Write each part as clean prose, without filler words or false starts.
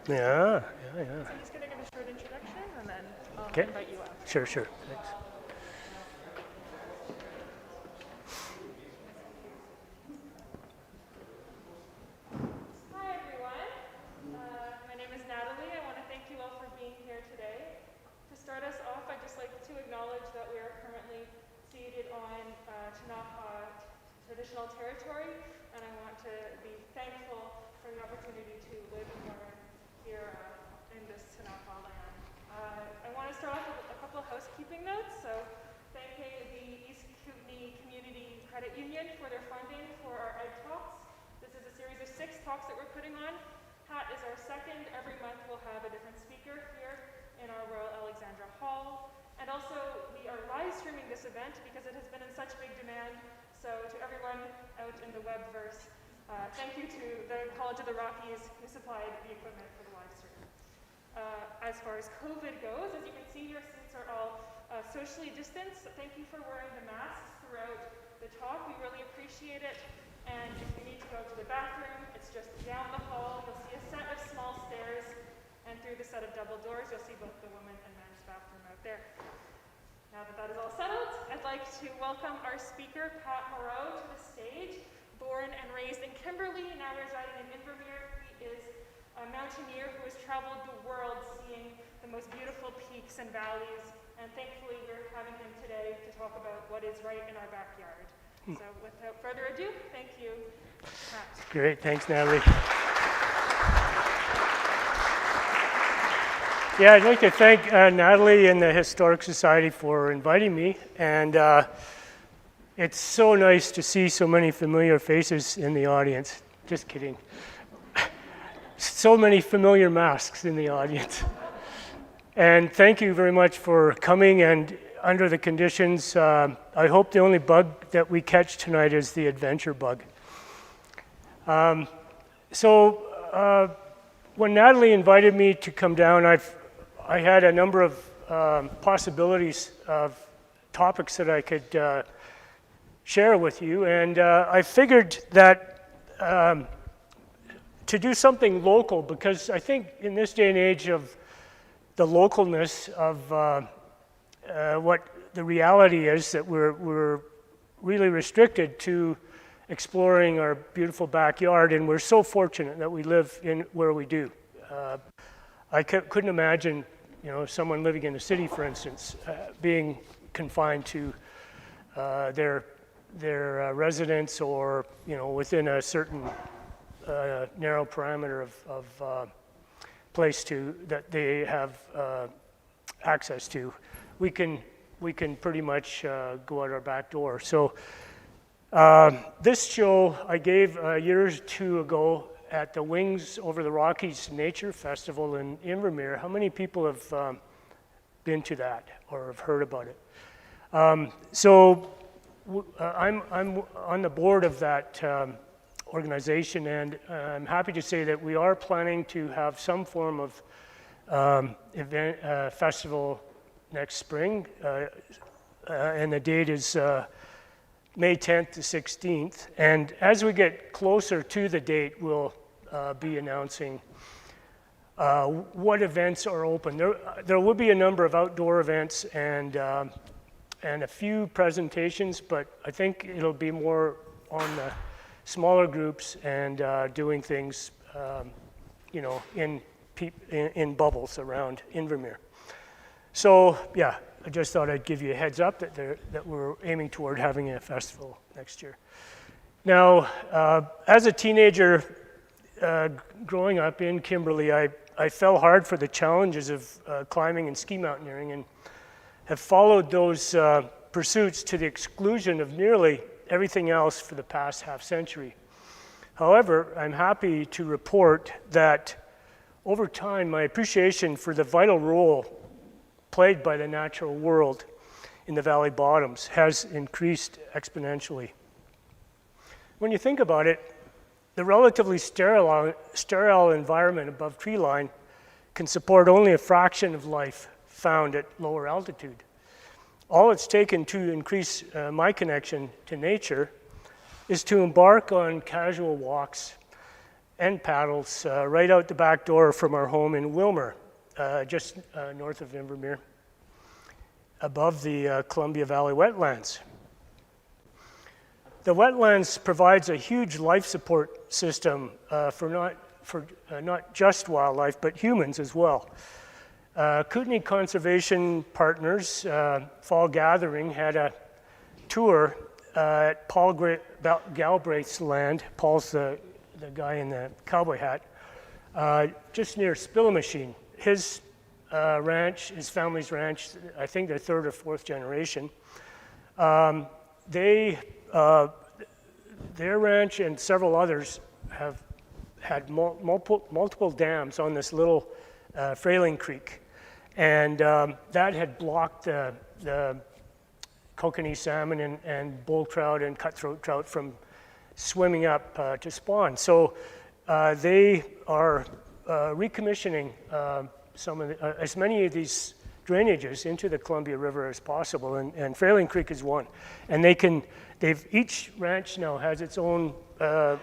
Yeah. So I'm just going to give a short introduction, and then I'll invite you up. Sure. Thanks. Hi, everyone. My name is Natalie. I want to thank you all for being here today. To start us off, I'd just like to acknowledge that we are currently seated on traditional territory, and I want to be thankful for the opportunity to live and learn here in this Tanaka land. I want to start off with a couple of housekeeping notes. So thanking the East Kootenay Community Credit Union for their funding for our Ed Talks. This is a series of 6 talks that we're putting on. Hat is our second. Every month we'll have a different speaker here in our Royal Alexandra Hall. And also we are live streaming this event because it has been in such big demand. So to everyone out in the webverse, thank you to the College of the Rockies who supplied the equipment for the live stream. As far as COVID goes, as you can see, your seats are all socially distanced. Thank you for wearing the masks throughout the talk. We really appreciate it. And if you need to go to the bathroom, it's just down the hall. You'll see a set of small stairs, and through the set of double doors, you'll see both the women and men's bathroom out there. Now that is all settled, I'd like to welcome our speaker, Pat Morrow, to the stage. Born and raised in Kimberley, now residing in Invermere, he is a mountaineer who has traveled the world seeing the most beautiful peaks and valleys, and thankfully we're having him today to talk about what is right in our backyard. So without further ado, thank you, Pat. Great, thanks, Natalie. Yeah, I'd like to thank Natalie and the Historic Society for inviting me, and it's so nice to see so many familiar faces in the audience. Just kidding. So many familiar masks in the audience. And thank you very much for coming, and under the conditions, I hope the only bug that we catch tonight is the adventure bug. When Natalie invited me to come down, I had a number of possibilities of topics that I could share with you, and I figured that to do something local, because I think in this day and age of the localness of what the reality is, that we're really restricted to exploring our beautiful backyard, and we're so fortunate that we live in where we do. I couldn't imagine, someone living in a city, for instance, being confined to their residence, or within a certain narrow parameter of place that they have access to. We can pretty much go out our back door. So this show I gave a year or two ago at the Wings Over the Rockies Nature Festival in Invermere. How many people have been to that or have heard about it? I'm on the board of that organization, and I'm happy to say that we are planning to have some form of event festival next spring, and the date is May 10th to 16th. And as we get closer to the date, we'll be announcing what events are open. There will be a number of outdoor events and a few presentations, but I think it'll be more on the smaller groups and doing things, in bubbles around Invermere. So yeah, I just thought I'd give you a heads up that we're aiming toward having a festival next year. Now, as a teenager growing up in Kimberley, I fell hard for the challenges of climbing and ski mountaineering, and have followed those pursuits to the exclusion of nearly everything else for the past half century. However, I'm happy to report that over time, my appreciation for the vital role played by the natural world in the valley bottoms has increased exponentially. When you think about it, the relatively sterile environment above tree line can support only a fraction of life found at lower altitude. All it's taken to increase my connection to nature is to embark on casual walks and paddles right out the back door from our home in Wilmer, just north of Invermere, above the Columbia Valley wetlands. The wetlands provides a huge life support system for not just wildlife, but humans as well. Kootenay Conservation Partners Fall Gathering had a tour at Paul Galbraith's land. Paul's the guy in the cowboy hat, just near Spillamachine. His ranch, his family's ranch, I think they're third or fourth generation. Their ranch and several others have had multiple dams on this little Frayling Creek. And that had blocked the kokanee salmon and bull trout and cutthroat trout from swimming up to spawn. So they are recommissioning as many of these drainages into the Columbia River as possible, and Frayling Creek is one. And each ranch now has its own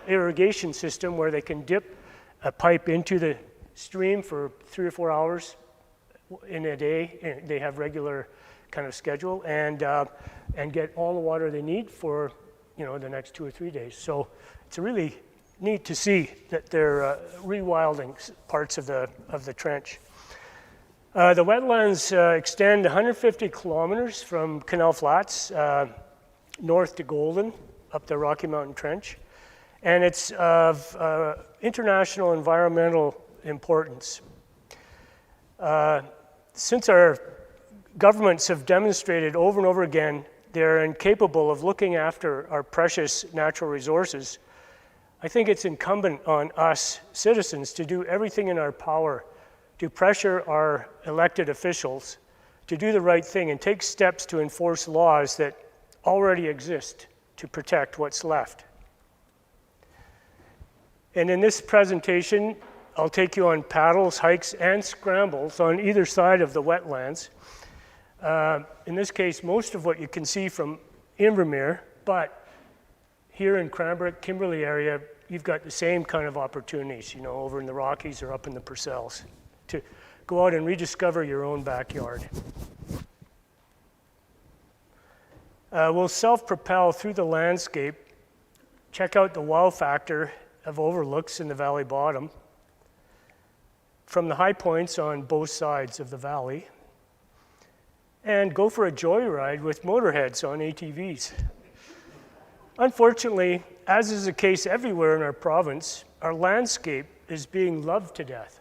irrigation system where they can dip a pipe into the stream for 3 or 4 hours in a day. They have regular kind of schedule, and get all the water they need for the next 2 or 3 days. So it's really neat to see that they're rewilding parts of the trench. The wetlands extend 150 kilometers from Canal Flats north to Golden, up the Rocky Mountain Trench, and it's of international environmental importance. Since our governments have demonstrated over and over again they're incapable of looking after our precious natural resources, I think it's incumbent on us citizens to do everything in our power to pressure our elected officials to do the right thing and take steps to enforce laws that already exist to protect what's left. And in this presentation, I'll take you on paddles, hikes, and scrambles on either side of the wetlands. In this case, most of what you can see from Invermere, but here in Cranbrook, Kimberley area, you've got the same kind of opportunities, over in the Rockies or up in the Purcells, to go out and rediscover your own backyard. We'll self-propel through the landscape, check out the wow factor of Overlooks in the valley bottom, from the high points on both sides of the valley, and go for a joyride with motorheads on ATVs. Unfortunately, as is the case everywhere in our province, our landscape is being loved to death.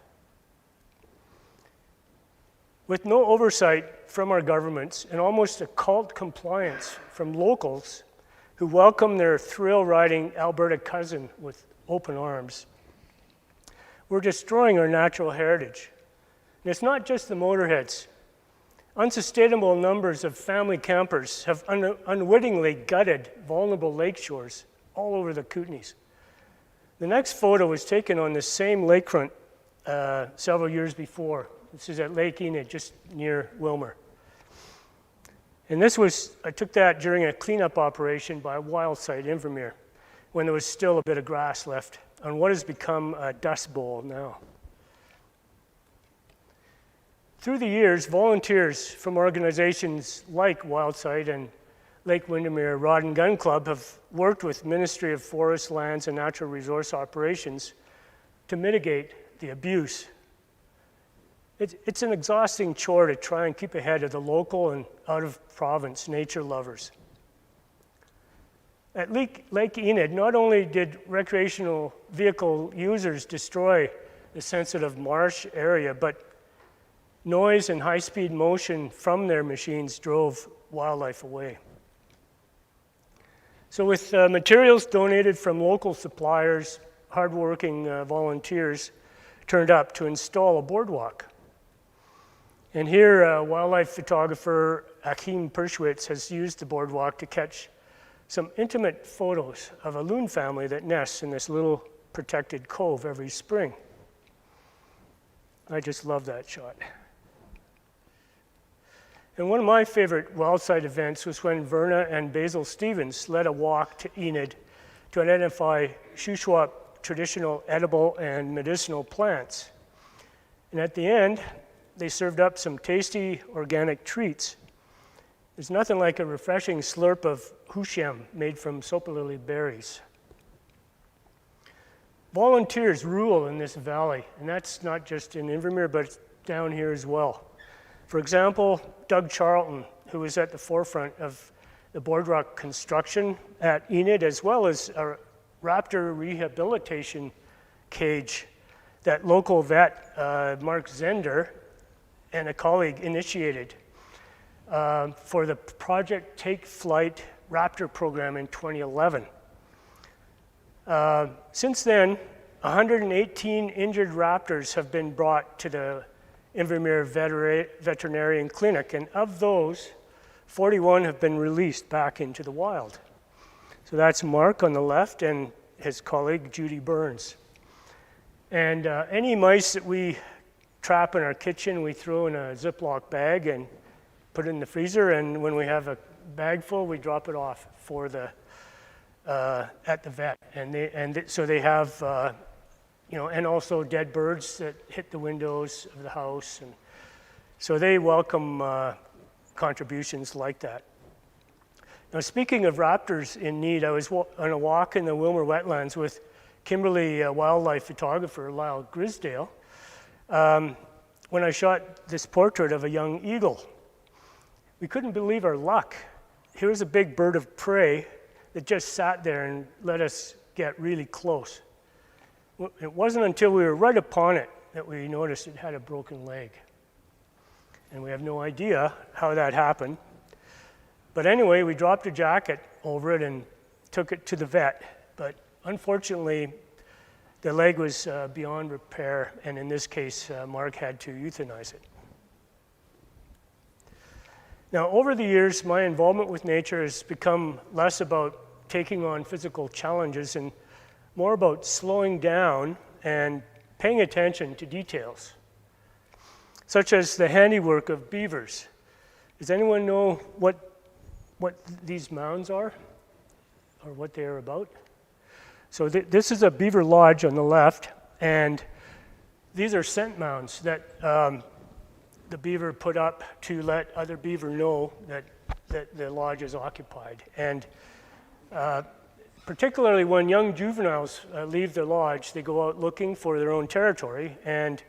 With no oversight from our governments and almost a cult compliance from locals who welcome their thrill-riding Alberta cousin with open arms, we're destroying our natural heritage. And it's not just the motorheads. Unsustainable numbers of family campers have unwittingly gutted vulnerable lakeshores all over the Kootenays. The next photo was taken on the same lakefront several years before. This is at Lake Enid, just near Wilmer. And I took that during a cleanup operation by Wild Site Invermere, when there was still a bit of grass left on what has become a dust bowl now. Through the years, volunteers from organizations like Wild Site and Lake Windermere Rod and Gun Club have worked with Ministry of Forests, Lands and Natural Resource Operations to mitigate the abuse. It's an exhausting chore to try and keep ahead of the local and out-of-province nature lovers. At Lake Enid, not only did recreational vehicle users destroy the sensitive marsh area, but noise and high-speed motion from their machines drove wildlife away. So with materials donated from local suppliers, hardworking volunteers turned up to install a boardwalk. And here, wildlife photographer Achim Perschwitz has used the boardwalk to catch some intimate photos of a loon family that nests in this little protected cove every spring. I just love that shot. And one of my favorite Wildside events was when Verna and Basil Stevens led a walk to Enid to identify Shuswap traditional edible and medicinal plants. And at the end, they served up some tasty organic treats. There's nothing like a refreshing slurp of hushem made from sopa lily berries. Volunteers rule in this valley, and that's not just in Invermere, but it's down here as well. For example, Doug Charlton, who was at the forefront of the boardwalk construction at Enid, as well as a raptor rehabilitation cage that local vet, Mark Zender, and a colleague initiated for the Project Take Flight Raptor program in 2011. Since then, 118 injured raptors have been brought to the Invermere Veterinarian Clinic, and of those, 41 have been released back into the wild. So that's Mark on the left and his colleague, Judy Burns. And any mice that we trap in our kitchen, we throw in a Ziploc bag and put it in the freezer, and when we have a bag full, we drop it off for the at the vet. So they have, and also dead birds that hit the windows of the house, and so they welcome contributions like that. Now, speaking of raptors in need, I was on a walk in the Wilmer Wetlands with Kimberley wildlife photographer Lyle Grisdale when I shot this portrait of a young eagle. We couldn't believe our luck. Here's a big bird of prey that just sat there and let us get really close. It wasn't until we were right upon it that we noticed it had a broken leg. And we have no idea how that happened. But anyway, we dropped a jacket over it and took it to the vet. But unfortunately, the leg was beyond repair, and in this case, Mark had to euthanize it. Now, over the years, my involvement with nature has become less about taking on physical challenges and more about slowing down and paying attention to details, such as the handiwork of beavers. Does anyone know what these mounds are or what they are about? So this is a beaver lodge on the left, and these are scent mounds that the beaver put up to let other beaver know that the lodge is occupied. And particularly when young juveniles leave the lodge, they go out looking for their own territory. And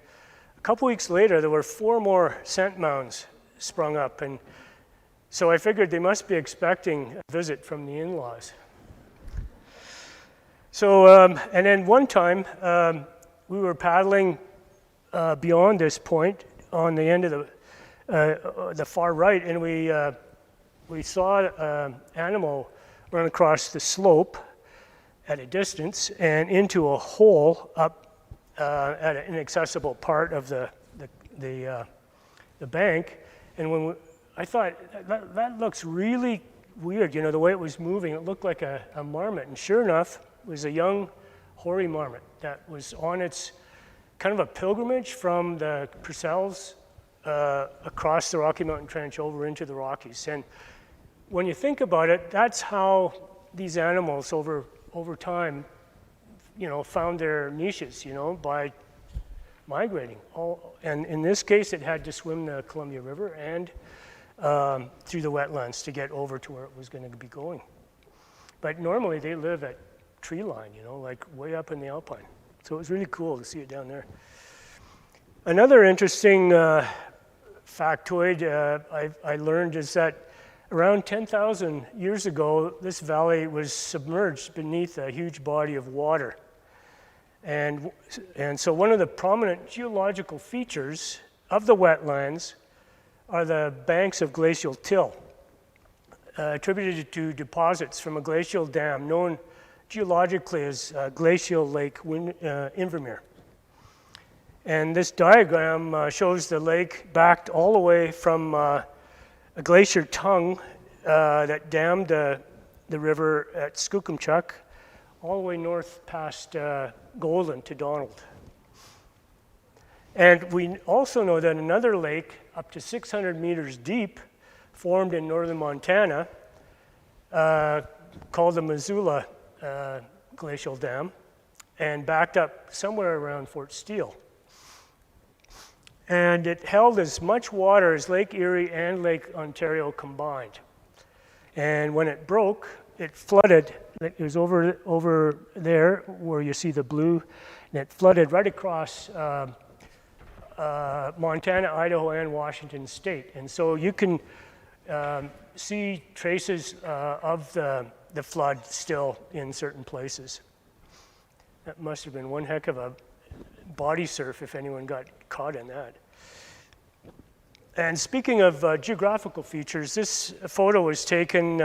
a couple weeks later, there were 4 more scent mounds sprung up. And so I figured they must be expecting a visit from the in-laws. So, and then one time, we were paddling beyond this point on the end of the far right, and we saw an animal run across the slope at a distance and into a hole up at an inaccessible part of the bank. And I thought, that looks really weird, the way it was moving. It looked like a marmot, and sure enough, it was a young hoary marmot that was on its kind of a pilgrimage from the Purcells across the Rocky Mountain Trench over into the Rockies. And when you think about it, that's how these animals over time, found their niches, by migrating. And in this case, it had to swim the Columbia River and through the wetlands to get over to where it was going to be going. But normally they live at tree line, like way up in the Alpine. So it was really cool to see it down there. Another interesting factoid I learned is that around 10,000 years ago, this valley was submerged beneath a huge body of water. And so one of the prominent geological features of the wetlands are the banks of glacial till, attributed to deposits from a glacial dam known geologically as Glacial Lake Invermere. And this diagram shows the lake backed all the way from a glacier tongue that dammed the river at Skookumchuck all the way north past Golden to Donald. And we also know that another lake up to 600 meters deep formed in northern Montana called the Missoula Glacial Dam. and backed up somewhere around Fort Steele. And it held as much water as Lake Erie and Lake Ontario combined. And when it broke, it flooded. It was over there where you see the blue, and it flooded right across Montana, Idaho, and Washington State. And so you can see traces of the flood still in certain places. That must have been one heck of a body surf if anyone got caught in that. And speaking of geographical features, this photo was taken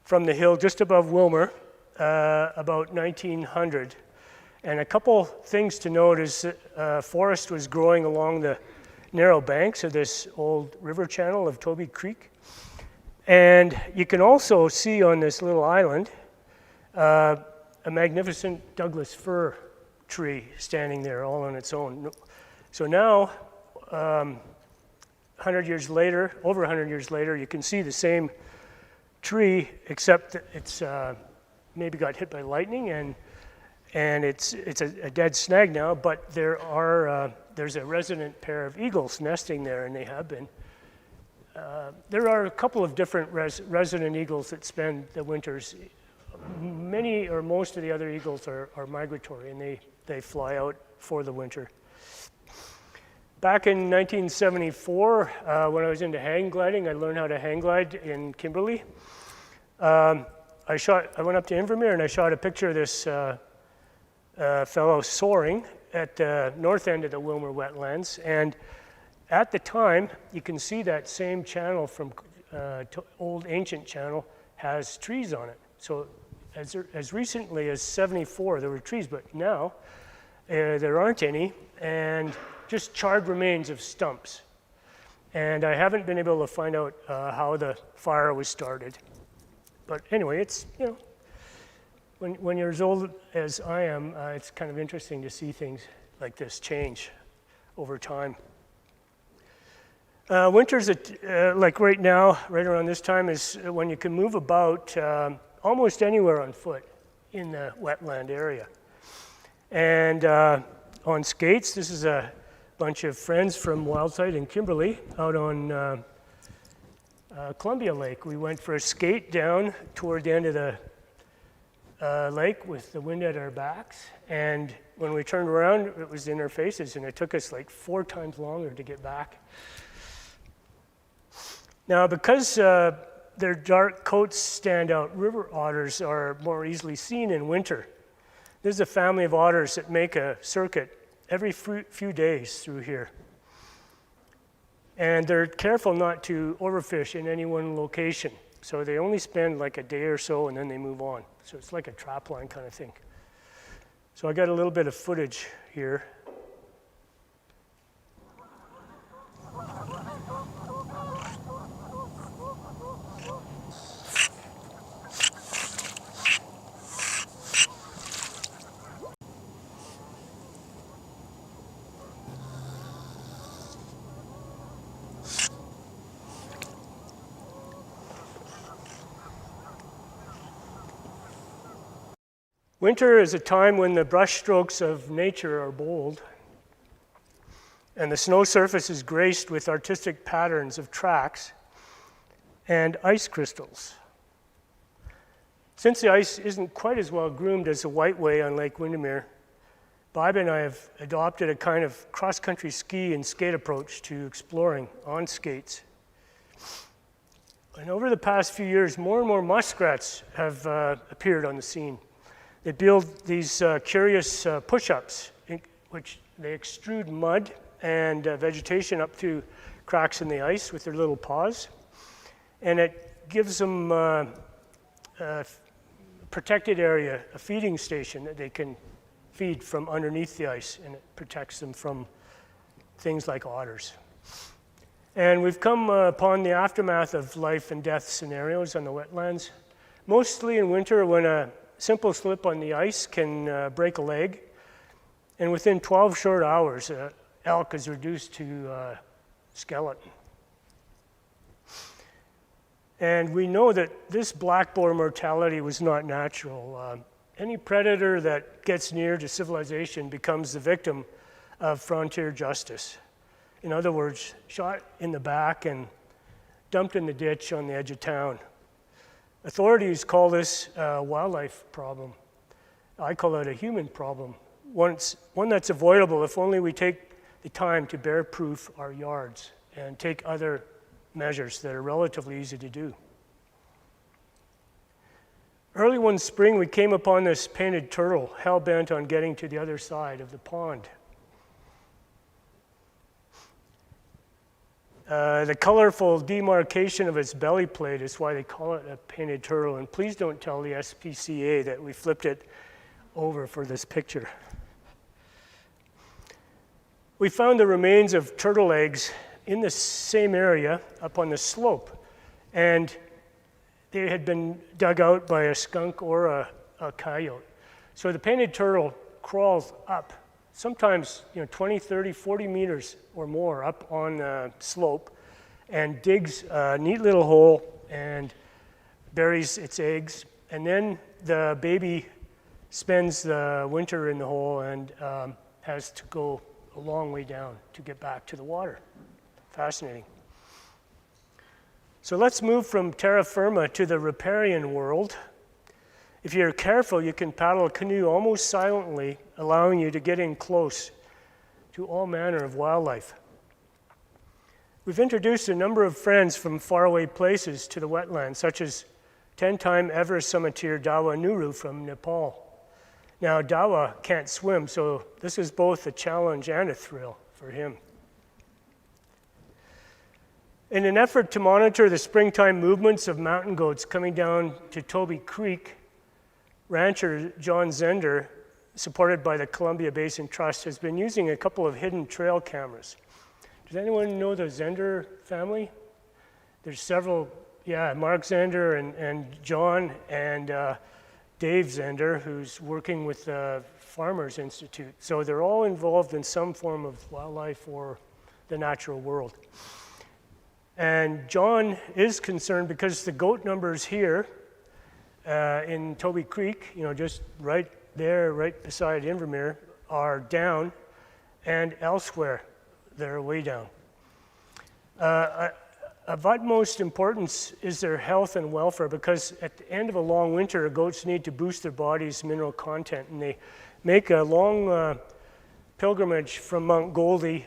from the hill just above Willmar, about 1900. And a couple things to note is that forest was growing along the narrow banks of this old river channel of Toby Creek. And you can also see on this little island a magnificent Douglas fir tree standing there all on its own. So now, 100 years later, over 100 years later, you can see the same tree, except that it's maybe got hit by lightning and it's a dead snag now, but there's a resident pair of eagles nesting there, and they have been. There are a couple of different resident eagles that spend the winters. Many or most of the other eagles are migratory, and they fly out for the winter. Back in 1974, when I was into hang gliding, I learned how to hang glide in Kimberley. I went up to Invermere and I shot a picture of this fellow soaring at the north end of the Willmar wetlands. And at the time, you can see that same channel from old ancient channel has trees on it. So as recently as 74, there were trees, but now there aren't any, and just charred remains of stumps. And I haven't been able to find out how the fire was started. But anyway, it's, when you're as old as I am, it's kind of interesting to see things like this change over time. Winters, like right now, right around this time, is when you can move about almost anywhere on foot in the wetland area. And on skates, this is a bunch of friends from Wildside in Kimberley out on Columbia Lake. We went for a skate down toward the end of the lake with the wind at our backs, and when we turned around, it was in our faces, and it took us like 4 times longer to get back. Now, because their dark coats stand out, river otters are more easily seen in winter. There's a family of otters that make a circuit every few days through here. And they're careful not to overfish in any one location. So they only spend like a day or so and then they move on. So it's like a trap line kind of thing. So I got a little bit of footage here. Winter is a time when the brushstrokes of nature are bold, and the snow surface is graced with artistic patterns of tracks and ice crystals. Since the ice isn't quite as well groomed as the Whiteway on Lake Windermere, Bob and I have adopted a kind of cross-country ski and skate approach to exploring on skates. And over the past few years, more and more muskrats have appeared on the scene. They build these curious push-ups, which they extrude mud and vegetation up through cracks in the ice with their little paws. And it gives them a protected area, a feeding station that they can feed from underneath the ice, and it protects them from things like otters. And we've come upon the aftermath of life and death scenarios on the wetlands, mostly in winter when a simple slip on the ice can break a leg, and within 12 short hours, elk is reduced to skeleton. And we know that this black boar mortality was not natural. Any predator that gets near to civilization becomes the victim of frontier justice. In other words, shot in the back and dumped in the ditch on the edge of town. Authorities call this a wildlife problem. I call it a human problem. One that's avoidable if only we take the time to bear-proof our yards and take other measures that are relatively easy to do. Early one spring, we came upon this painted turtle, hell-bent on getting to the other side of the pond. The colorful demarcation of its belly plate is why they call it a painted turtle. And please don't tell the SPCA that we flipped it over for this picture. We found the remains of turtle eggs in the same area up on the slope. And they had been dug out by a skunk or a coyote. So the painted turtle crawls up, sometimes 20, 30, 40 meters or more up on the slope, and digs a neat little hole and buries its eggs. And then the baby spends the winter in the hole and has to go a long way down to get back to the water. Fascinating. So let's move from terra firma to the riparian world. If you're careful, you can paddle a canoe almost silently, allowing you to get in close to all manner of wildlife. We've introduced a number of friends from faraway places to the wetlands, such as 10-time Everest summiteer Dawa Nuru from Nepal. Now, Dawa can't swim, so this is both a challenge and a thrill for him. In an effort to monitor the springtime movements of mountain goats coming down to Toby Creek, rancher John Zender, supported by the Columbia Basin Trust, has been using a couple of hidden trail cameras. Does anyone know the Zender family? There's several, Mark Zender and John and Dave Zender, who's working with the Farmers Institute. So they're all involved in some form of wildlife or the natural world. And John is concerned because the goat numbers here in Toby Creek, just right there, right beside Invermere, are down, and elsewhere they're way down. Of utmost importance is their health and welfare, because at the end of a long winter, goats need to boost their body's mineral content, and they make a long pilgrimage from Mount Goldie,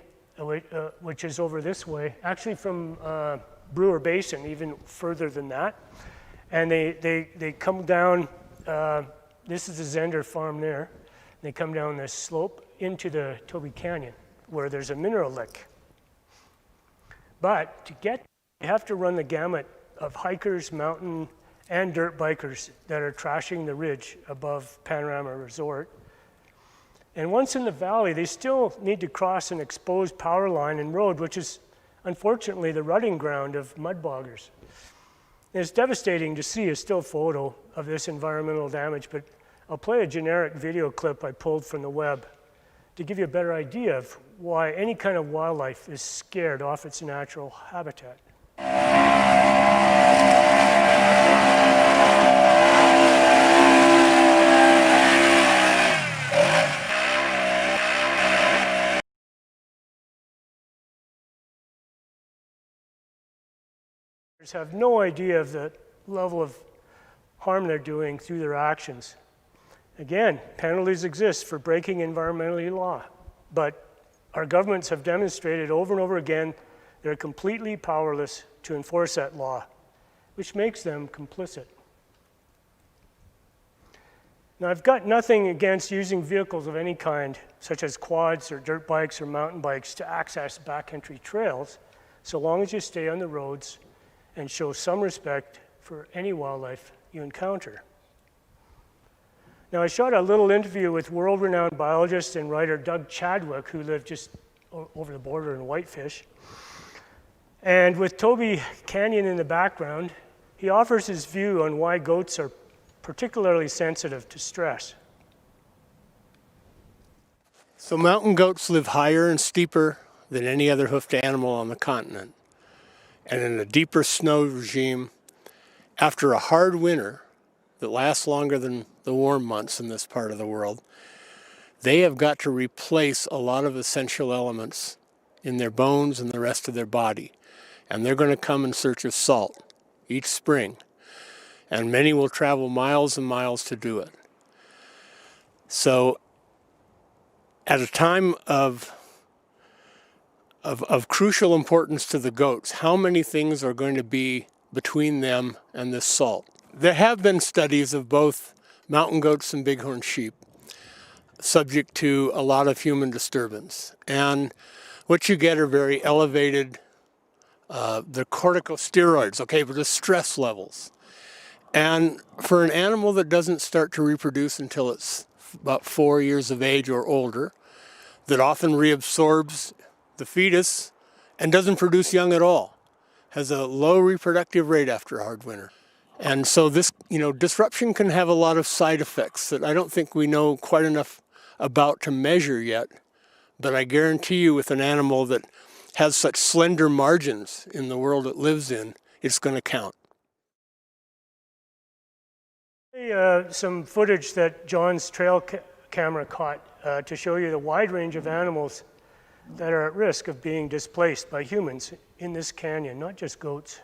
which is over this way, actually from Brewer Basin, even further than that. And they come down, this is the Zender farm there. They come down this slope into the Toby Canyon, where there's a mineral lick. But to get, you have to run the gamut of hikers, mountain, and dirt bikers that are trashing the ridge above Panorama Resort. And once in the valley, they still need to cross an exposed power line and road, which is unfortunately the rutting ground of mudboggers. And it's devastating to see a still photo of this environmental damage, but I'll play a generic video clip I pulled from the web to give you a better idea of why any kind of wildlife is scared off its natural habitat. Have no idea of the level of harm they're doing through their actions. Again, penalties exist for breaking environmental law, but our governments have demonstrated over and over again they're completely powerless to enforce that law, which makes them complicit. Now, I've got nothing against using vehicles of any kind, such as quads or dirt bikes or mountain bikes, to access backcountry trails, so long as you stay on the roads and show some respect for any wildlife you encounter. Now, I shot a little interview with world-renowned biologist and writer Doug Chadwick, who lived just over the border in Whitefish. And with Toby Canyon in the background, he offers his view on why goats are particularly sensitive to stress. So mountain goats live higher and steeper than any other hoofed animal on the continent. And in a deeper snow regime, after a hard winter, that last longer than the warm months in this part of the world, they have got to replace a lot of essential elements in their bones and the rest of their body. And they're going to come in search of salt each spring. And many will travel miles and miles to do it. So at a time of crucial importance to the goats, how many things are going to be between them and this salt? There have been studies of both mountain goats and bighorn sheep subject to a lot of human disturbance. And what you get are very elevated, the corticosteroids, okay, but the stress levels. And for an animal that doesn't start to reproduce until it's about 4 years of age or older, that often reabsorbs the fetus and doesn't produce young at all, has a low reproductive rate after a hard winter. And so this, disruption can have a lot of side effects that I don't think we know quite enough about to measure yet. But I guarantee you, with an animal that has such slender margins in the world it lives in, it's going to count. Some footage that John's trail camera caught to show you the wide range of animals that are at risk of being displaced by humans in this canyon, not just goats.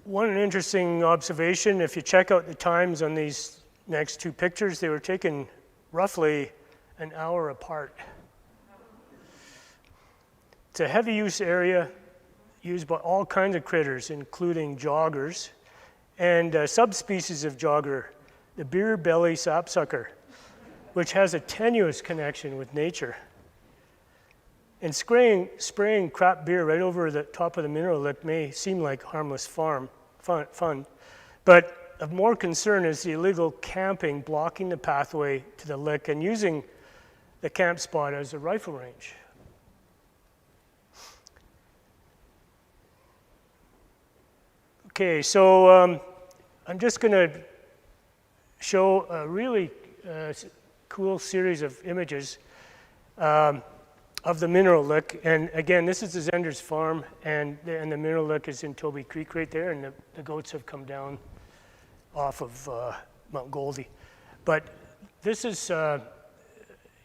One interesting observation, if you check out the times on these next two pictures, they were taken roughly an hour apart. It's a heavy use area used by all kinds of critters, including joggers and subspecies of jogger, the beer belly sapsucker, which has a tenuous connection with nature. And spraying crap beer right over the top of the mineral lick may seem like harmless fun, but of more concern is the illegal camping blocking the pathway to the lick and using the camp spot as a rifle range. Okay, so I'm just going to show a really cool series of images of the mineral lick. And again, this is the Zender's farm, and the mineral lick is in Toby Creek right there, and the goats have come down off of Mount Goldie. But this is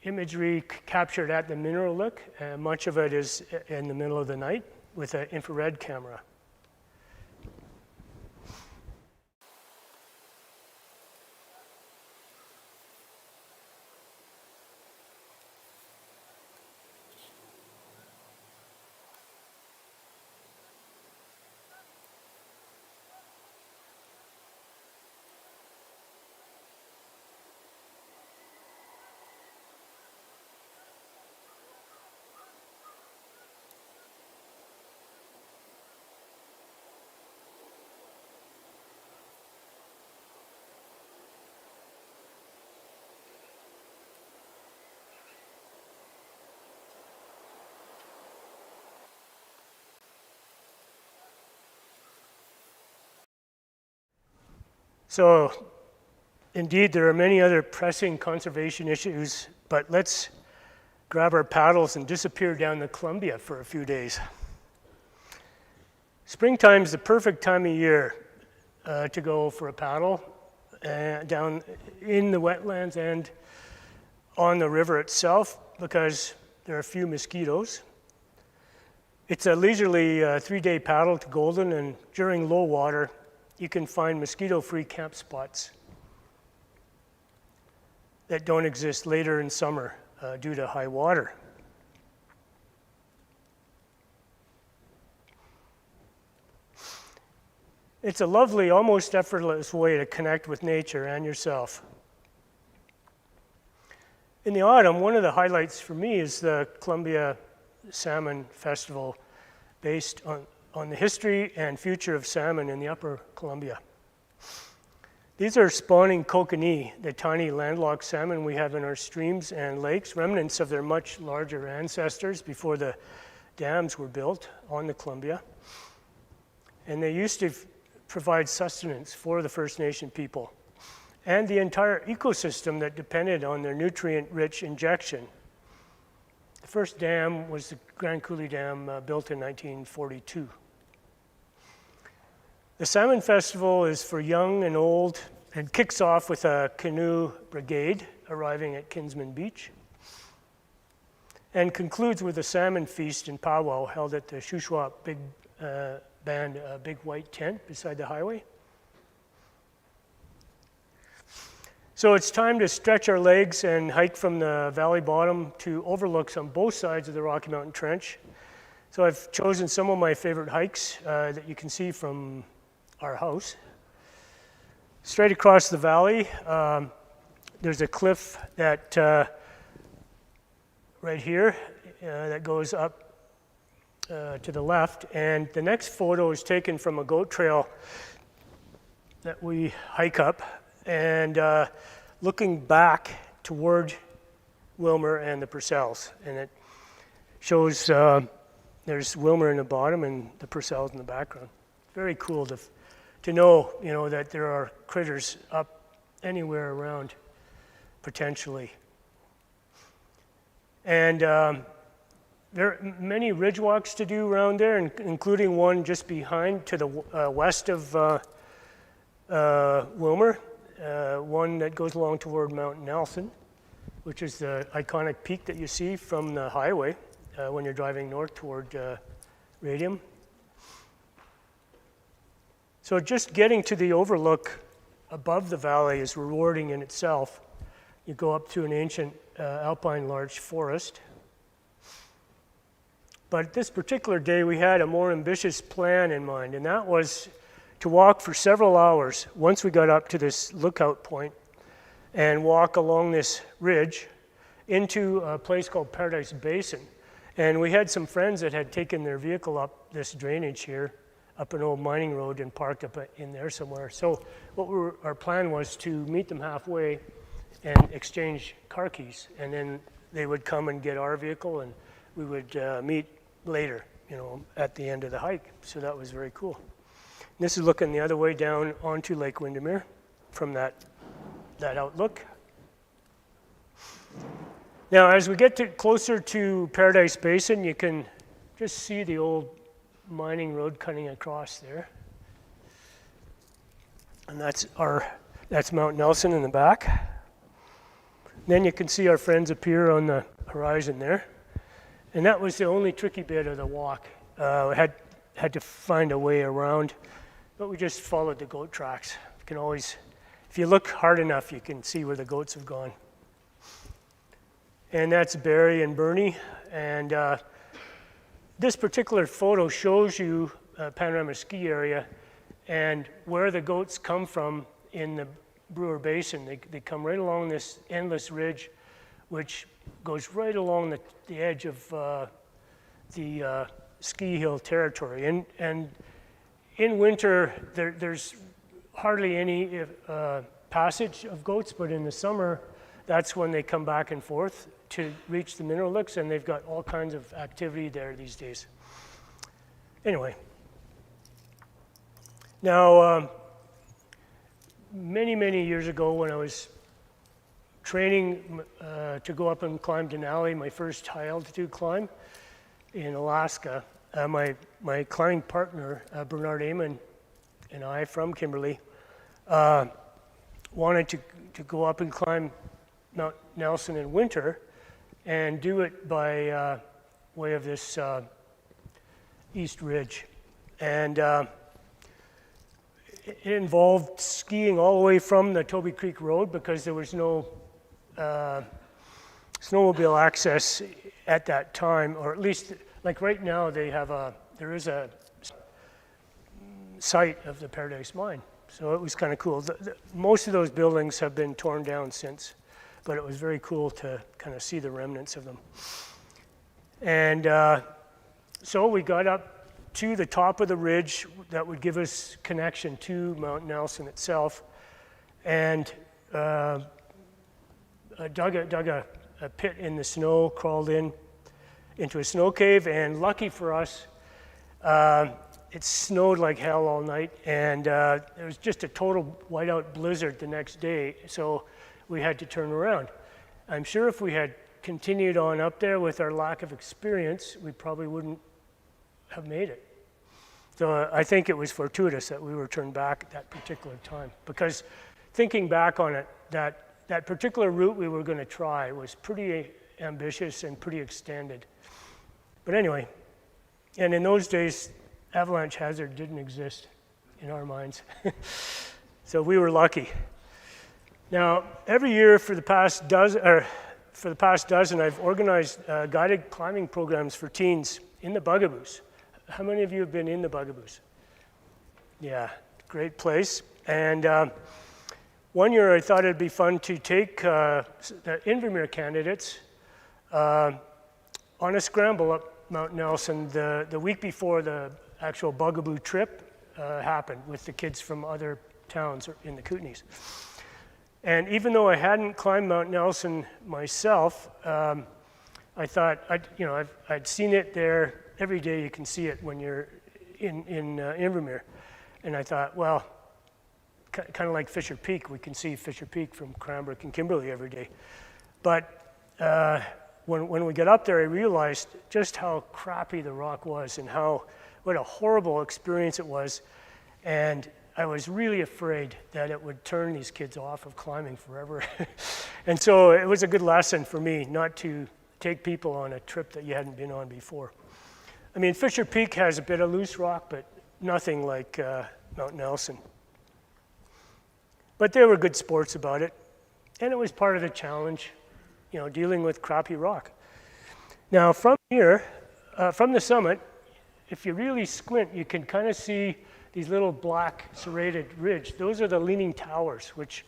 imagery captured at the mineral lick. Much of it is in the middle of the night with an infrared camera. So Indeed, there are many other pressing conservation issues, but let's grab our paddles and disappear down the Columbia for a few days. Springtime's the perfect time of year to go for a paddle down in the wetlands and on the river itself because there are few mosquitoes. It's a leisurely 3-day paddle to Golden, and during low water, you can find mosquito-free camp spots that don't exist later in summer due to high water. It's a lovely, almost effortless way to connect with nature and yourself. In the autumn, one of the highlights for me is the Columbia Salmon Festival, based on the history and future of salmon in the upper Columbia. These are spawning kokanee, the tiny landlocked salmon we have in our streams and lakes, remnants of their much larger ancestors before the dams were built on the Columbia. And they used to provide sustenance for the First Nation people and the entire ecosystem that depended on their nutrient-rich injection. The first dam was the Grand Coulee Dam built in 1942. The Salmon Festival is for young and old and kicks off with a canoe brigade arriving at Kinsman Beach and concludes with a salmon feast and powwow held at the Shuswap Big Band Big White Tent beside the highway. So it's time to stretch our legs and hike from the valley bottom to overlooks on both sides of the Rocky Mountain Trench. So I've chosen some of my favorite hikes that you can see from our house. Straight across the valley, there's a cliff that right here that goes up to the left, and the next photo is taken from a goat trail that we hike up, and looking back toward Wilmer and the Purcells, and it shows there's Wilmer in the bottom and the Purcells in the background. Very cool to know, that there are critters up anywhere around, potentially. And there are many ridge walks to do around there, including one just behind to the west of Wilmer, one that goes along toward Mount Nelson, which is the iconic peak that you see from the highway when you're driving north toward Radium. So just getting to the overlook above the valley is rewarding in itself. You go up to an ancient alpine larch forest. But this particular day, we had a more ambitious plan in mind, and that was to walk for several hours once we got up to this lookout point and walk along this ridge into a place called Paradise Basin. And we had some friends that had taken their vehicle up this drainage here, up an old mining road, and parked up in there somewhere. So our plan was to meet them halfway and exchange car keys, and then they would come and get our vehicle, and we would meet later, at the end of the hike. So that was very cool. And this is looking the other way down onto Lake Windermere from that outlook. Now, as we get closer to Paradise Basin, you can just see the old mining road cutting across there. And that's Mount Nelson in the back. Then you can see our friends appear on the horizon there. And that was the only tricky bit of the walk. We had to find a way around, but we just followed the goat tracks. You can always, if you look hard enough, you can see where the goats have gone. And that's Barry and Bernie. And this particular photo shows you Panorama Ski Area and where the goats come from in the Brewer Basin. They come right along this endless ridge, which goes right along the edge of the ski hill territory. And in winter, there's hardly any passage of goats, but in the summer, that's when they come back and forth to reach the mineral licks, and they've got all kinds of activity there these days. Anyway, now many, many years ago when I was training to go up and climb Denali, my first high altitude climb in Alaska. My climbing partner, Bernard Amon, and I from Kimberley, wanted to go up and climb Mount Nelson in winter and do it by way of this East Ridge. And it involved skiing all the way from the Toby Creek Road because there was no snowmobile access at that time, or at least like right now there is a site of the Paradise Mine. So it was kind of cool. Most of those buildings have been torn down since, but it was very cool to kind of see the remnants of them. And so we got up to the top of the ridge that would give us connection to Mount Nelson itself, and dug a pit in the snow, crawled into a snow cave, and lucky for us, it snowed like hell all night, and it was just a total whiteout blizzard the next day, so we had to turn around. I'm sure if we had continued on up there with our lack of experience, we probably wouldn't have made it. So I think it was fortuitous that we were turned back at that particular time, because thinking back on it, that particular route we were going to try was pretty ambitious and pretty extended. But anyway, and in those days, avalanche hazard didn't exist in our minds. So we were lucky. Now, every year for the past dozen, I've organized guided climbing programs for teens in the Bugaboos. How many of you have been in the Bugaboos? Yeah, great place. And one year I thought it'd be fun to take the Invermere candidates on a scramble up Mount Nelson the week before the actual Bugaboo trip happened with the kids from other towns in the Kootenays. And even though I hadn't climbed Mount Nelson myself, I thought, I'd seen it there. Every day you can see it when you're in Invermere. And I thought, well, kind of like Fisher Peak, we can see Fisher Peak from Cranbrook and Kimberley every day. But when we got up there, I realized just how crappy the rock was and what a horrible experience it was. And I was really afraid that it would turn these kids off of climbing forever. And so it was a good lesson for me not to take people on a trip that you hadn't been on before. I mean, Fisher Peak has a bit of loose rock, but nothing like Mount Nelson. But they were good sports about it, and it was part of the challenge, dealing with crappy rock. Now, from here, from the summit, if you really squint, you can kind of see these little black serrated ridge. Those are the Leaning Towers, which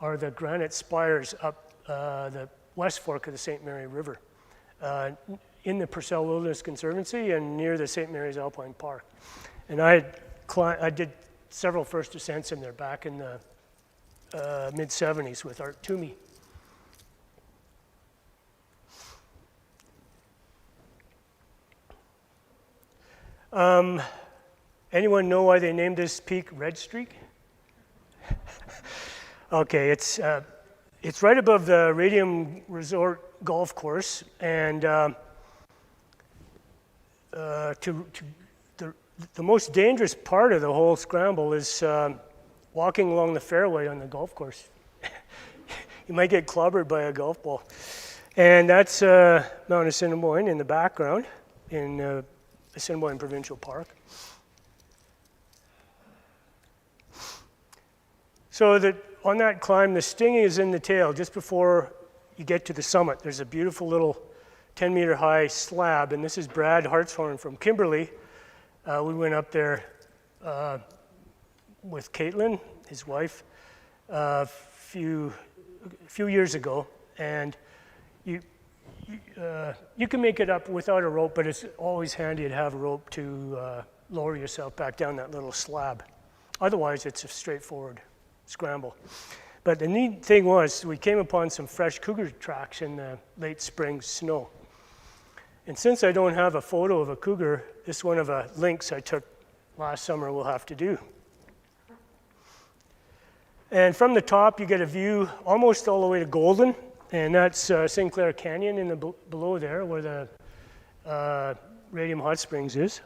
are the granite spires up the West Fork of the St. Mary River in the Purcell Wilderness Conservancy and near the St. Mary's Alpine Park. And I did several first ascents in there back in the mid-70s with Art Toomey. Anyone know why they named this peak Red Streak? Okay, it's right above the Radium Resort Golf Course, and the most dangerous part of the whole scramble is walking along the fairway on the golf course. You might get clobbered by a golf ball. And that's Mount Assiniboine in the background in Assiniboine Provincial Park. So on that climb, the stinging is in the tail. Just before you get to the summit, there's a beautiful little 10-meter high slab, and this is Brad Hartshorn from Kimberley. We went up there with Caitlin, his wife, a few years ago, and you can make it up without a rope, but it's always handy to have a rope to lower yourself back down that little slab. Otherwise, it's a straightforward scramble. But the neat thing was we came upon some fresh cougar tracks in the late spring snow. And since I don't have a photo of a cougar, this one of a lynx I took last summer will have to do. And from the top, you get a view almost all the way to Golden, and that's Sinclair Canyon in the below there, where the Radium Hot Springs is.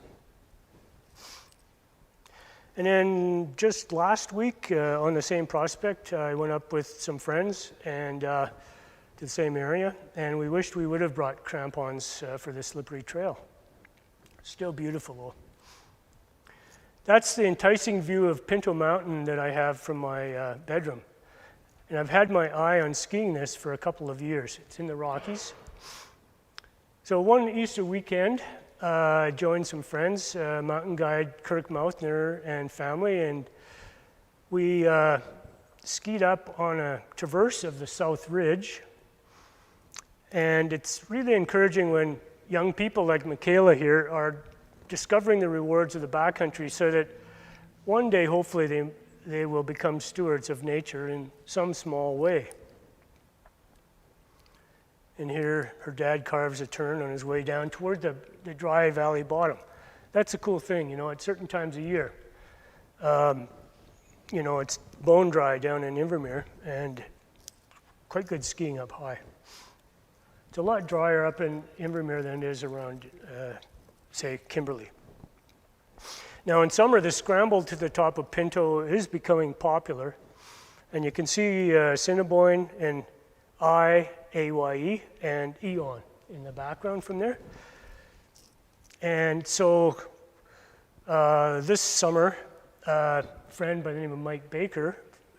And then just last week, on the same prospect, I went up with some friends and to the same area, and we wished we would have brought crampons for the slippery trail. Still beautiful though. That's the enticing view of Pinto Mountain that I have from my bedroom. And I've had my eye on skiing this for a couple of years. It's in the Rockies. So one Easter weekend, I joined some friends, mountain guide Kirk Mouthner and family, and we skied up on a traverse of the South Ridge. And it's really encouraging when young people like Michaela here are discovering the rewards of the backcountry so that one day, hopefully, they will become stewards of nature in some small way. And here, her dad carves a turn on his way down toward the dry valley bottom. That's a cool thing, you know, at certain times of year. You know, it's bone dry down in Invermere and quite good skiing up high. It's a lot drier up in Invermere than it is around say, Kimberley. Now in summer, the scramble to the top of Pinto is becoming popular, and you can see Assiniboine and AYE and Eon in the background from there. And so this summer, a friend by the name of Mike Baker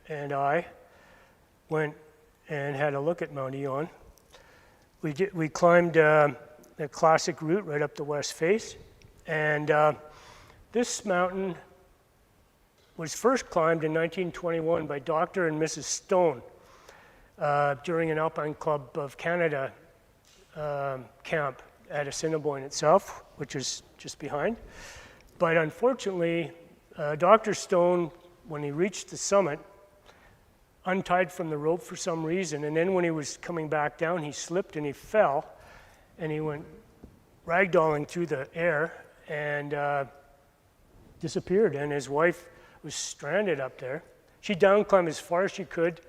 and I went and had a look at Mount Eon. We climbed the classic route right up the west face. And this mountain was first climbed in 1921 by Dr. and Mrs. Stone during an Alpine Club of Canada camp at Assiniboine itself, which is just behind. But unfortunately, Dr. Stone, when he reached the summit, untied from the rope for some reason, and then when he was coming back down, he slipped and he fell, and he went ragdolling through the air and disappeared, and his wife was stranded up there. She down climbed as far as she could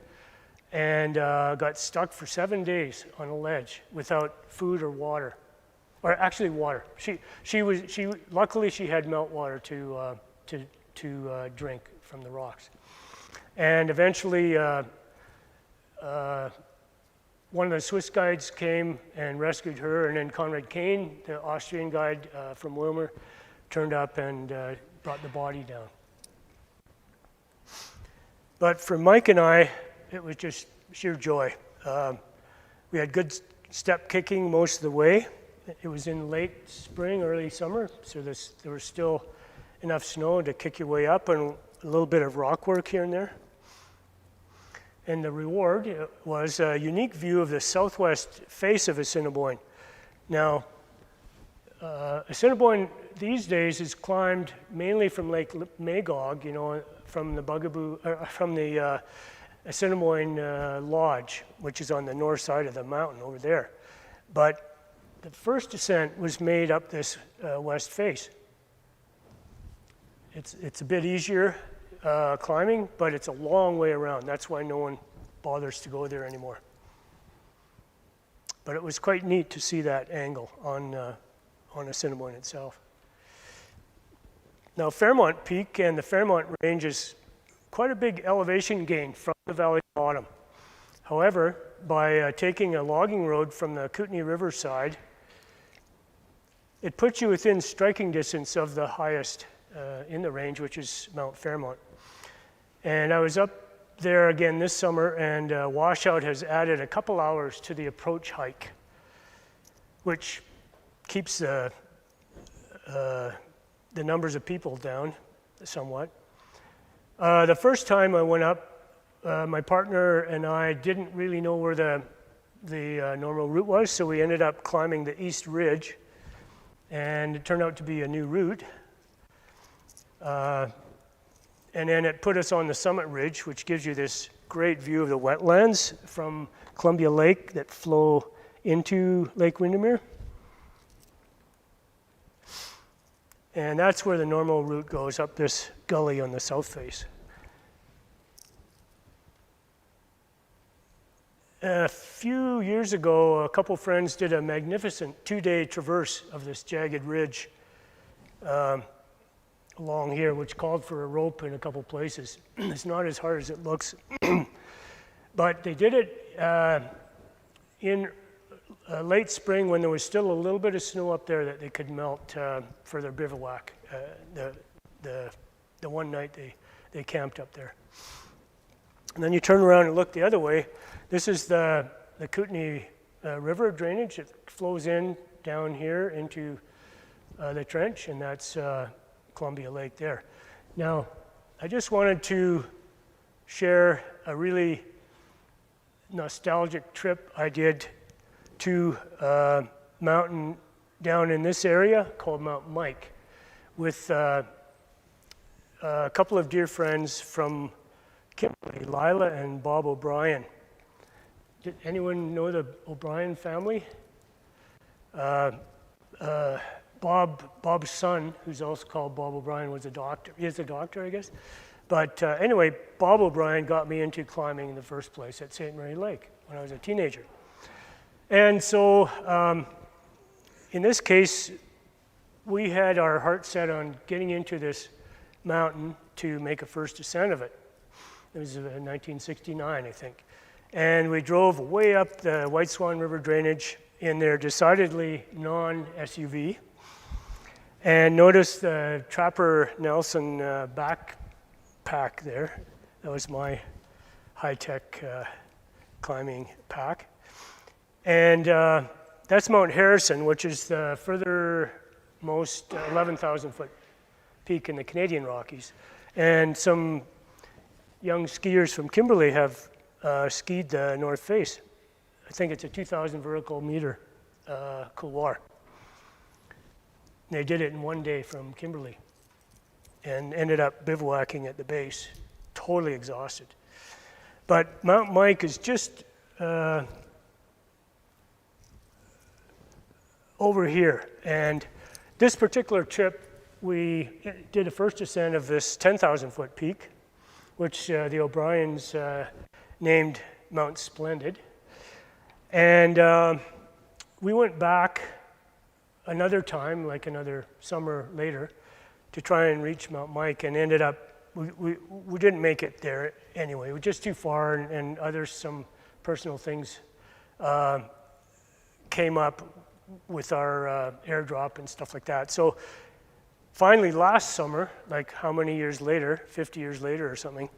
and got stuck for 7 days on a ledge without food or water, or actually water. Luckily she had meltwater to drink from the rocks, and eventually one of the Swiss guides came and rescued her, and then Conrad Kane, the Austrian guide from Wilmer, turned up and brought the body down. But for Mike and I, it was just sheer joy. We had good step kicking most of the way. It was in late spring, early summer, so there was still enough snow to kick your way up and a little bit of rock work here and there. And the reward was a unique view of the southwest face of Assiniboine. Now, Assiniboine these days is climbed mainly from Lake Magog, you know, from the Assiniboine Lodge, which is on the north side of the mountain over there. But the first descent was made up this west face. It's a bit easier climbing, but it's a long way around. That's why no one bothers to go there anymore. But it was quite neat to see that angle on Assiniboine itself. Now Fairmont Peak and the Fairmont Range is quite a big elevation gain from the valley bottom. However, by taking a logging road from the Kootenay River side, it puts you within striking distance of the highest in the range, which is Mount Fairmont. And I was up there again this summer, and Washout has added a couple hours to the approach hike, which keeps the numbers of people down somewhat. The first time I went up, my partner and I didn't really know where the normal route was, so we ended up climbing the East Ridge, and it turned out to be a new route. And then it put us on the Summit Ridge, which gives you this great view of the wetlands from Columbia Lake that flow into Lake Windermere. And that's where the normal route goes, up this gully on the south face. A few years ago, a couple friends did a magnificent 2-day traverse of this jagged ridge along here, which called for a rope in a couple places. It's not as hard as it looks, but they did it in late spring when there was still a little bit of snow up there that they could melt for their bivouac. The one night they camped up there. And then you turn around and look the other way. This is the Kootenay River drainage. It flows in down here into the trench, and that's Columbia Lake there. Now, I just wanted to share a really nostalgic trip I did to a mountain down in this area called Mount Mike with a couple of dear friends from Kimberley, Lila and Bob O'Brien. Did anyone know the O'Brien family? Bob's son, who's also called Bob O'Brien, was a doctor. He is a doctor, I guess. But anyway, Bob O'Brien got me into climbing in the first place at St. Mary Lake when I was a teenager. And so in this case, we had our heart set on getting into this mountain to make a first ascent of it. It was 1969, I think. And we drove way up the White Swan River drainage in their decidedly non-SUV. And noticed the Trapper Nelson backpack there. That was my high-tech climbing pack. And that's Mount Harrison, which is the furthermost 11,000-foot peak in the Canadian Rockies. And some young skiers from Kimberley have skied the North Face. I think it's a 2,000 vertical meter couloir. They did it in one day from Kimberley and ended up bivouacking at the base, totally exhausted. But Mount Mike is just over here. And this particular trip, we did a first ascent of this 10,000-foot peak, which the O'Briens named Mount Splendid. And we went back another time, like another summer later, to try and reach Mount Mike, and ended up, we didn't make it there anyway. We were just too far, and some personal things came up with our airdrop and stuff like that. So finally last summer, like how many years later, 50 years later or something,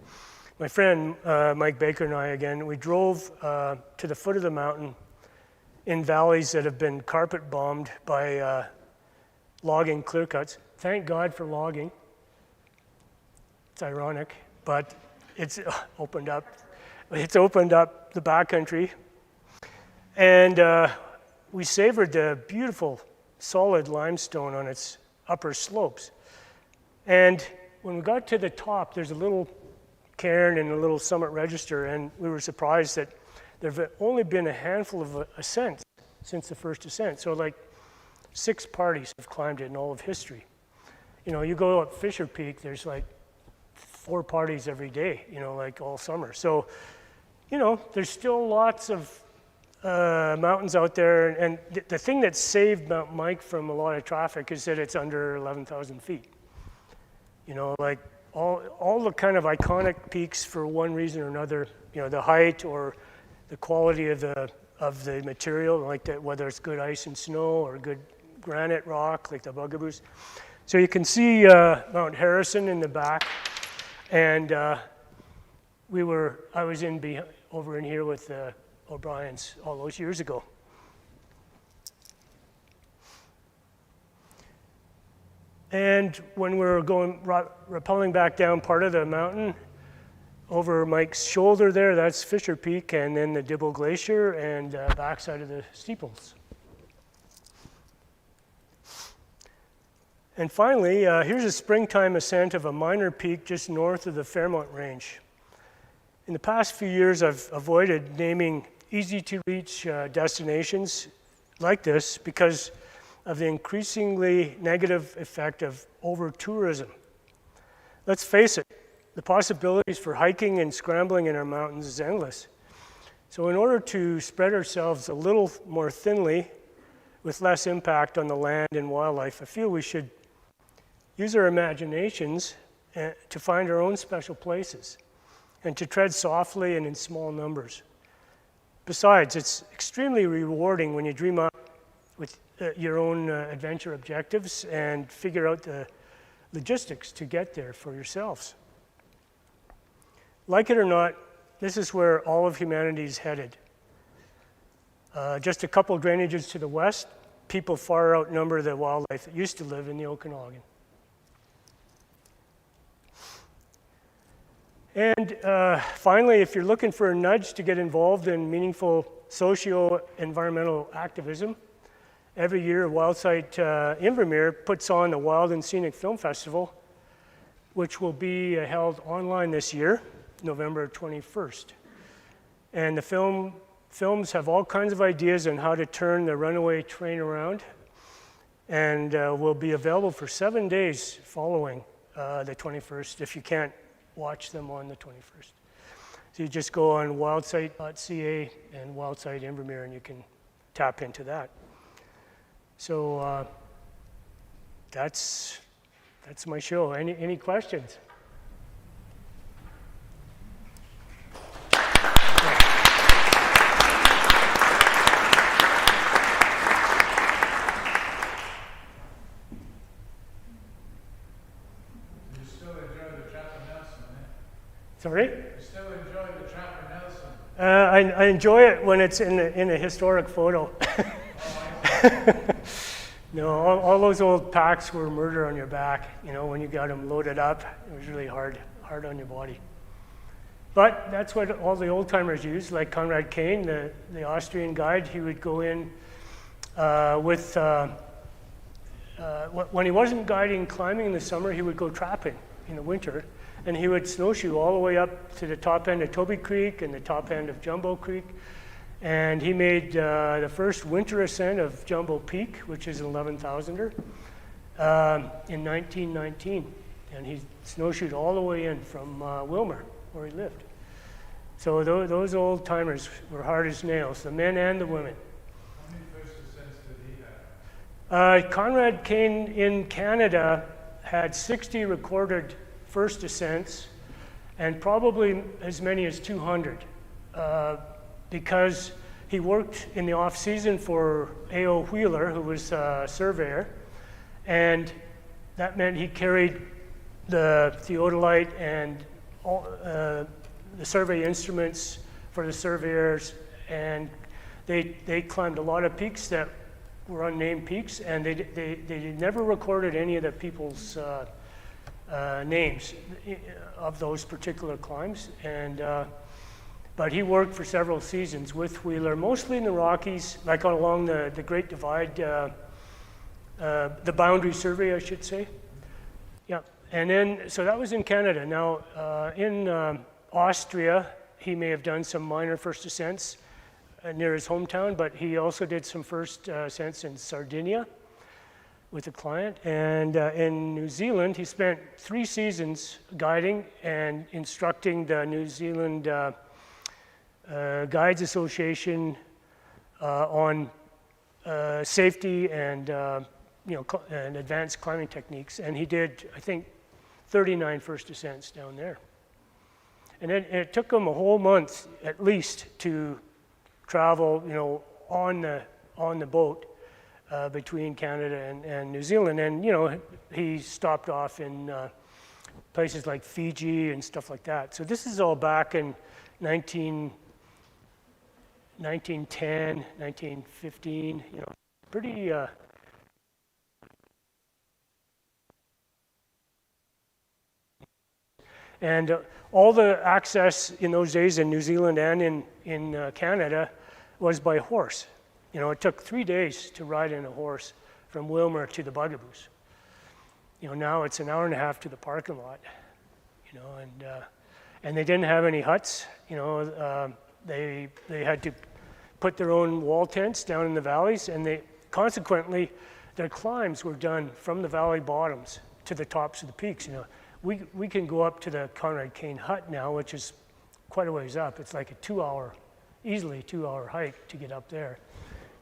my friend Mike Baker and I again, we drove to the foot of the mountain in valleys that have been carpet bombed by logging clear cuts. Thank God for logging. It's ironic, but it's opened up. It's opened up the backcountry. And we savored the beautiful solid limestone on its upper slopes. And when we got to the top, there's a little cairn and a little summit register, and we were surprised that there have only been a handful of ascents since the first ascent. So like 6 parties have climbed it in all of history. You know, you go up Fisher Peak, there's like 4 parties every day, you know, like all summer. So, you know, there's still lots of mountains out there. And the thing that saved Mount Mike from a lot of traffic is that it's under 11,000 feet. You know, like all the kind of iconic peaks for one reason or another, you know, the height or the quality of the material, like that, whether it's good ice and snow or good granite rock, like the Bugaboos. So you can see Mount Harrison in the back, and I was over in here with the O'Briens all those years ago. And when we were rappelling back down part of the mountain, over Mike's shoulder there, that's Fisher Peak, and then the Dibble Glacier, and backside of the steeples. And finally, here's a springtime ascent of a minor peak just north of the Fairmont Range. In the past few years, I've avoided naming easy-to-reach destinations like this because of the increasingly negative effect of over-tourism. Let's face it, the possibilities for hiking and scrambling in our mountains is endless. So in order to spread ourselves a little more thinly with less impact on the land and wildlife, I feel we should use our imaginations to find our own special places and to tread softly and in small numbers. Besides, it's extremely rewarding when you dream up with your own adventure objectives and figure out the logistics to get there for yourselves. Like it or not, this is where all of humanity is headed. Just a couple drainages to the west, people far outnumber the wildlife that used to live in the Okanagan. And finally, if you're looking for a nudge to get involved in meaningful socio-environmental activism, every year Wildsite Invermere puts on the Wild and Scenic Film Festival, which will be held online this year, November 21st. And the films have all kinds of ideas on how to turn the runaway train around, and will be available for 7 days following the 21st if you can't watch them on the 21st. So you just go on wildsite.ca and Wildsite Invermere and you can tap into that. So that's my show. Any questions? Sorry? You still enjoy the Trapper Nelson? I enjoy it when it's in a historic photo. No, all those old packs were murder on your back. You know, when you got them loaded up, it was really hard on your body. But that's what all the old timers used, like Conrad Kane, the Austrian guide. He would go in when he wasn't guiding climbing in the summer, he would go trapping in the winter. And he would snowshoe all the way up to the top end of Toby Creek and the top end of Jumbo Creek. And he made the first winter ascent of Jumbo Peak, which is an 11,000er, in 1919. And he snowshoed all the way in from Wilmer, where he lived. So those old timers were hard as nails, the men and the women. How many first ascents did he have? Conrad Kane in Canada had 60 recorded first ascents, and probably as many as 200, because he worked in the off-season for A.O. Wheeler, who was a surveyor, and that meant he carried the theodolite and all, the survey instruments for the surveyors, and they climbed a lot of peaks that were unnamed peaks, and they never recorded any of the people's names of those particular climbs, and but he worked for several seasons with Wheeler, mostly in the Rockies, like along the Great Divide, the boundary survey, I should say. Yeah, and then so that was in Canada. Now in Austria, he may have done some minor first ascents near his hometown, but he also did some first ascents in Sardinia with a client, and in New Zealand he spent 3 seasons guiding and instructing the New Zealand Guides Association on safety and and advanced climbing techniques, and he did, I think, 39 first ascents down there. And it took him a whole month at least to travel, on the boat between Canada and New Zealand, and he stopped off in places like Fiji and stuff like that. So this is all back in 1910, 1915. Pretty. And all the access in those days in New Zealand and in Canada was by horse. It took 3 days to ride in a horse from Wilmer to the Bugaboos. Now it's an hour and a half to the parking lot. And they didn't have any huts. They had to put their own wall tents down in the valleys, and consequently their climbs were done from the valley bottoms to the tops of the peaks. We can go up to the Conrad Kane hut now, which is quite a ways up. It's like a 2-hour easily 2-hour hike to get up there.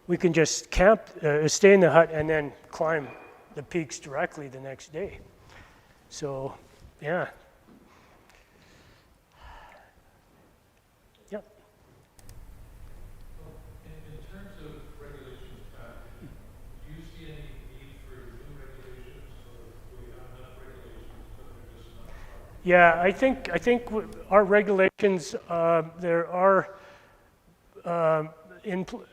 We can just camp, stay in the hut, and then climb the peaks directly the next day. So, yeah. Yep. In terms of regulations, do you see any need for new regulations, or do we have enough regulations, but they're just not proper? Yeah, I think our regulations there are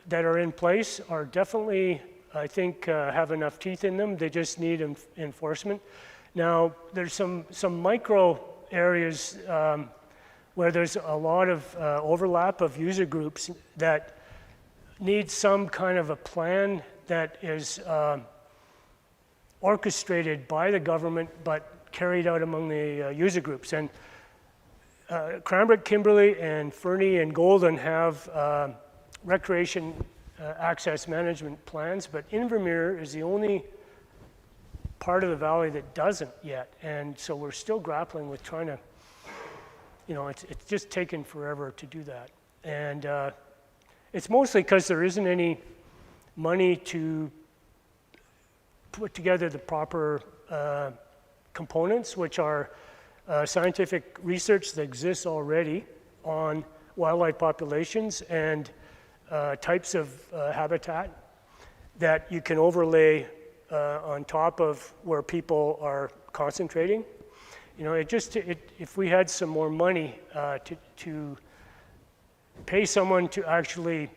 that are in place are definitely, I think, have enough teeth in them. They just need enforcement. Now, there's some micro areas where there's a lot of overlap of user groups that need some kind of a plan that is orchestrated by the government but carried out among the user groups. And Cranbrook, Kimberley, and Fernie and Golden have recreation access management plans, but Invermere is the only part of the valley that doesn't yet. And so we're still grappling with trying to, it's just taken forever to do that. And it's mostly because there isn't any money to put together the proper components, which are scientific research that exists already on wildlife populations and types of habitat that you can overlay on top of where people are concentrating. If we had some more money to pay someone to actually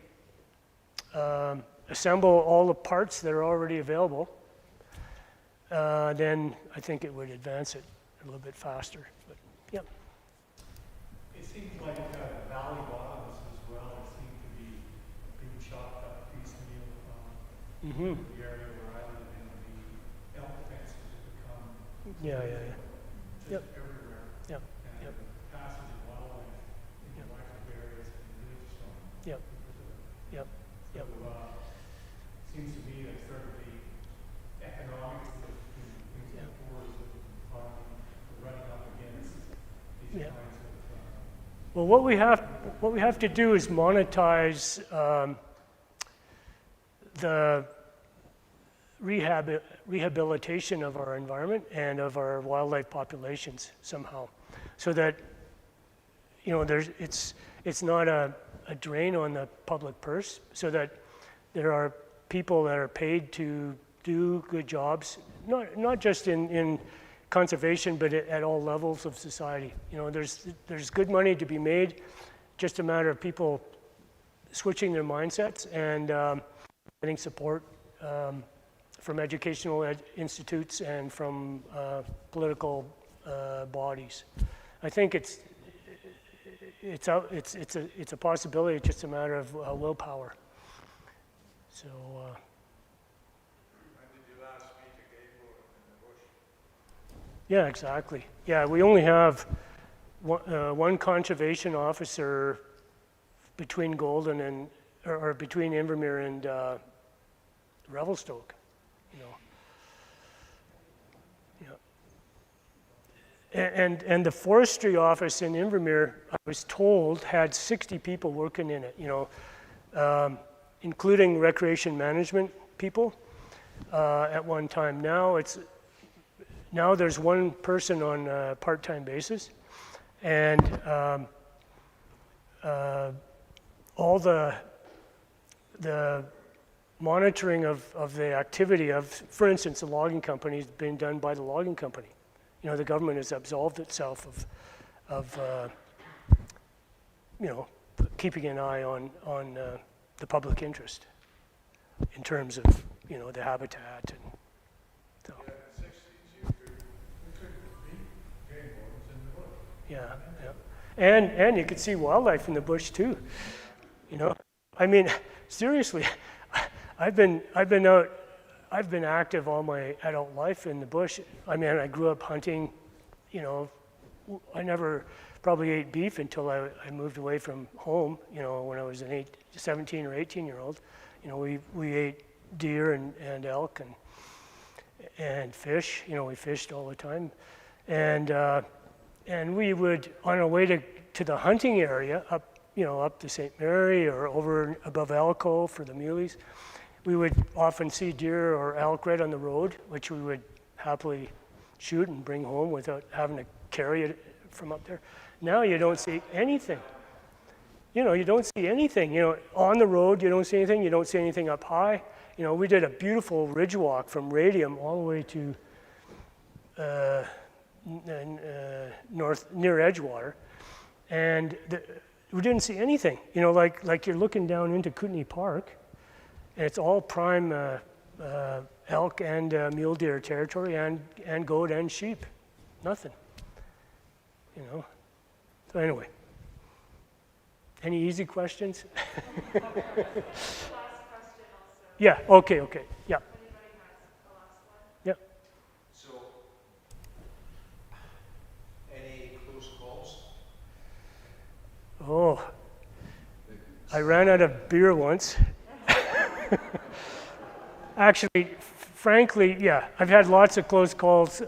assemble all the parts that are already available, then I think it would advance it a little bit faster. But, yeah. It seems like valley bottoms as well seem to be being chopped up piecemeal. The area where I live in, the elk fences have become just everywhere. Yep. And the passage of wildlife in the wildlife areas has been really strong. Yep. Yep. So seems to me that sort of the economics of things like tourism are running up against these kinds of Well, what we have to do is monetize the rehabilitation of our environment and of our wildlife populations somehow, so that it's not a drain on the public purse, so that there are people that are paid to do good jobs, not just in conservation, but at all levels of society. There's good money to be made, just a matter of people switching their mindsets and getting support from educational institutes and from political bodies. I think it's a possibility. It's just a matter of willpower. So. When did you last meet a game warden in the bush? Yeah, exactly. Yeah, we only have one conservation officer between Golden and, or between Invermere and Revelstoke. And the forestry office in Invermere, I was told, had 60 people working in it. Including recreation management people at one time. Now there's one person on a part-time basis, and all the monitoring of the activity of, for instance, the logging company is being done by the logging company. The government has absolved itself of keeping an eye on the public interest in terms of the habitat and so. Yeah, in the 60s, you could meet game wardens in the bush. Yeah. And you could see wildlife in the bush too. I mean, seriously, I've been active all my adult life in the bush. I mean, I grew up hunting. I never probably ate beef until I moved away from home. When I was an 17 or 18-year-old. We ate deer and elk and fish. We fished all the time, and we would, on our way to the hunting area up up to St. Mary or over above Elko for the muleys, we would often see deer or elk right on the road, which we would happily shoot and bring home without having to carry it from up there. Now you don't see anything. You don't see anything. On the road you don't see anything. You don't see anything up high. We did a beautiful ridge walk from Radium all the way to north near Edgewater, and we didn't see anything. Like you're looking down into Kootenay Park, and it's all prime elk and mule deer territory, and goat and sheep. Nothing. So anyway, any easy questions? Last question also. Yeah. Okay. Yeah. Anybody has the last one? Yeah. So, any close calls? Oh, I ran out of beer once. Actually, frankly, yeah, I've had lots of close calls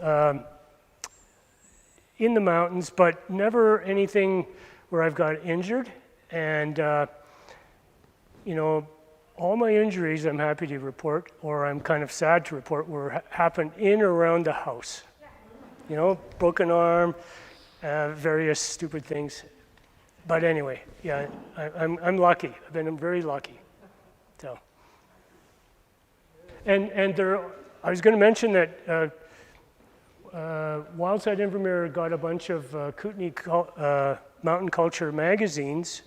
in the mountains, but never anything where I've got injured. And, all my injuries, I'm happy to report, or I'm kind of sad to report, happened in or around the house. Broken arm, various stupid things. But anyway, yeah, I'm lucky. I've been very lucky. So, and there, I was going to mention that Wildside Invermere got a bunch of Kootenay mountain culture magazines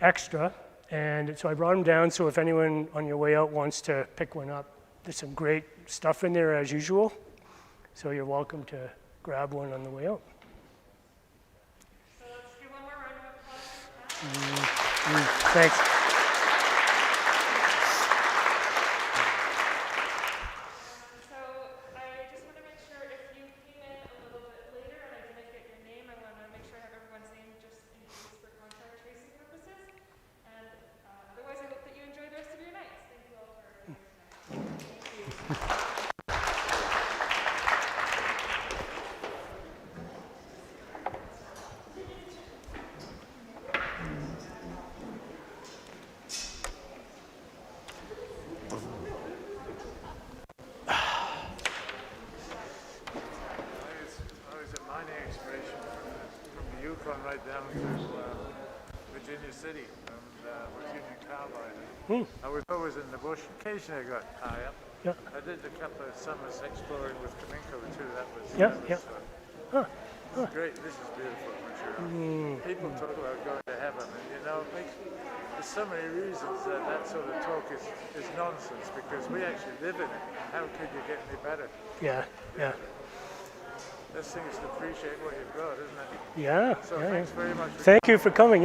extra, and so I brought them down. So if anyone on your way out wants to pick one up, there's some great stuff in there as usual. So you're welcome to grab one on the way out. So let's do one more round of applause for Matt. Thanks. So I just want to make sure if you came in a little bit later and I didn't get your name, I want to make sure I have everyone's name just in case for contact tracing purposes. And otherwise, I hope that you enjoy the rest of your nights. Thank you all for tonight. I was a mining expedition from the Yukon right down to Virginia City and was Union Carbide. I was always in the bush. Occasionally I got high up. Yeah. I did a couple of summers exploring with Kaminko too. That was great. This is beautiful material. People talk about going to heaven, and it makes, for so many reasons that sort of talk is nonsense because we actually live in it. How could you get any better? Yeah. This thing is to appreciate what you've got, isn't it? Yeah. So thanks very much. Thank you for coming.